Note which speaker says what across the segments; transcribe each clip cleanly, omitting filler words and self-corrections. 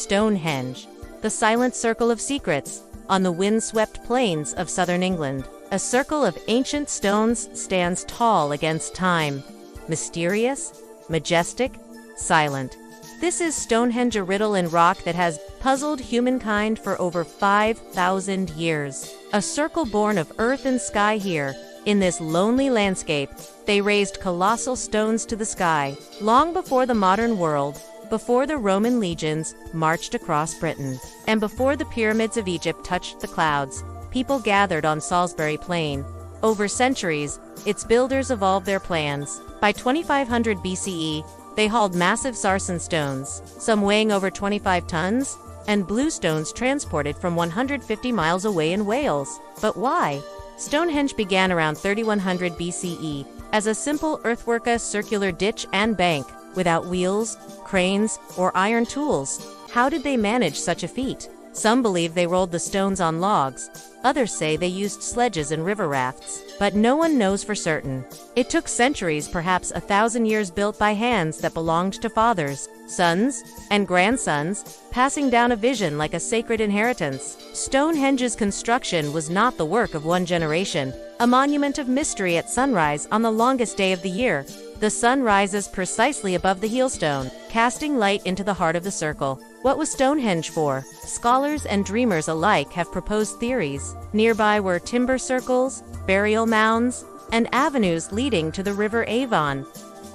Speaker 1: Stonehenge, the silent circle of secrets, on the windswept plains of southern England. A circle of ancient stones stands tall against time, mysterious, majestic, silent. This is Stonehenge, a riddle in rock that has puzzled humankind for over 5,000 years. A circle born of earth and sky here, in this lonely landscape, they raised colossal stones to the sky, long before the modern world, before the Roman legions marched across Britain, and before the pyramids of Egypt touched the clouds. People gathered on Salisbury Plain. Over centuries, its builders evolved their plans. By 2500 BCE, they hauled massive sarsen stones, some weighing over 25 tons, and blue stones transported from 150 miles away in Wales. But why? Stonehenge began around 3100 BCE as a simple earthwork, a circular ditch and bank, without wheels, cranes, or iron tools. How did they manage such a feat? Some believe they rolled the stones on logs. Others say they used sledges and river rafts, but no one knows for certain. It took centuries, perhaps 1,000 years, built by hands that belonged to fathers, sons, and grandsons, passing down a vision like a sacred inheritance. Stonehenge's construction was not the work of one generation, a monument of mystery. At sunrise on the longest day of the year, the sun rises precisely above the heelstone, casting light into the heart of the circle. What was Stonehenge for? Scholars and dreamers alike have proposed theories. Nearby were timber circles, burial mounds, and avenues leading to the river Avon.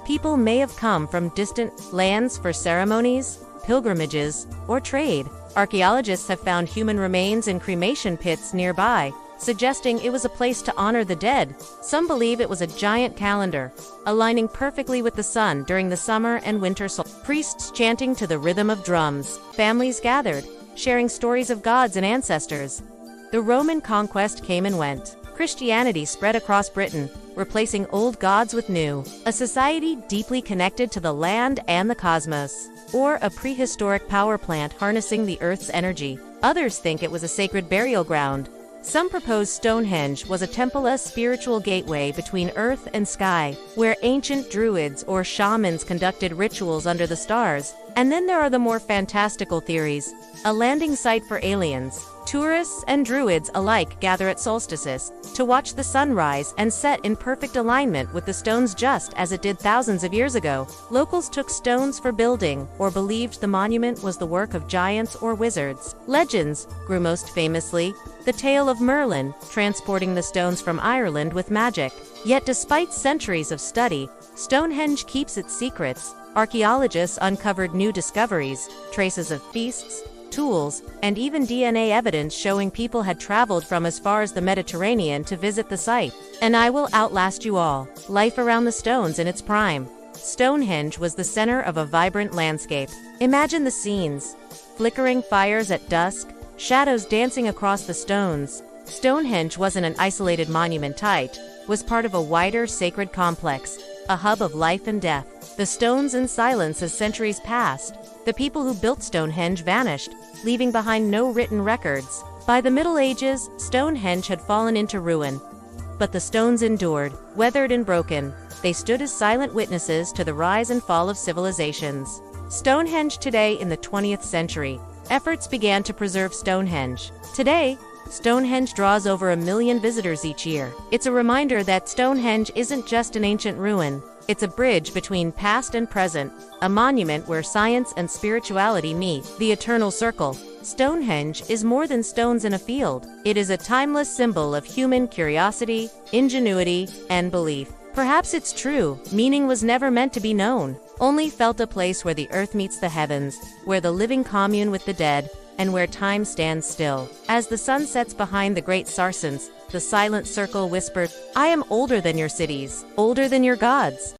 Speaker 1: People may have come from distant lands for ceremonies, pilgrimages, or trade. Archaeologists have found human remains in cremation pits nearby, suggesting it was a place to honor the dead. Some believe it was a giant calendar, aligning perfectly with the sun during the summer and winter solstice. Priests chanting to the rhythm of drums, families gathered, sharing stories of gods and ancestors. The Roman conquest came and went. Christianity spread across Britain, replacing old gods with new. A society deeply connected to the land and the cosmos, or a prehistoric power plant harnessing the earth's energy. Others think it was a sacred burial ground. Some propose Stonehenge was a temple, a spiritual gateway between earth and sky, where ancient druids or shamans conducted rituals under the stars. And then there are the more fantastical theories, a landing site for aliens. Tourists and druids alike gather at solstices to watch the sun rise and set in perfect alignment with the stones, just as it did thousands of years ago. Locals took stones for building, or believed the monument was the work of giants or wizards. Legends grew, most famously the tale of Merlin transporting the stones from Ireland with magic. Yet despite centuries of study, Stonehenge keeps its secrets. Archaeologists uncovered new discoveries, traces of feasts, tools, and even DNA evidence showing people had traveled from as far as the Mediterranean to visit the site. And I will outlast you all. Life around the stones in its prime. Stonehenge was the center of a vibrant landscape. Imagine the scenes: flickering fires at dusk, shadows dancing across the stones. Stonehenge wasn't an isolated monument. It was part of a wider sacred complex, a hub of life and death. The stones in silence as centuries passed. The people who built Stonehenge vanished, leaving behind no written records. By the Middle Ages, Stonehenge had fallen into ruin. But the stones endured, weathered and broken. They stood as silent witnesses to the rise and fall of civilizations. Stonehenge today, in the 20th century, efforts began to preserve Stonehenge. Today, Stonehenge draws over 1 million visitors each year. It's a reminder that Stonehenge isn't just an ancient ruin. It's a bridge between past and present, a monument where science and spirituality meet. The eternal circle. Stonehenge is more than stones in a field. It is a timeless symbol of human curiosity, ingenuity, and belief. Perhaps it's true, meaning was never meant to be known, only felt, a place where the earth meets the heavens, where the living commune with the dead, and where time stands still. As the sun sets behind the great sarsens, the silent circle whispers, "I am older than your cities, older than your gods."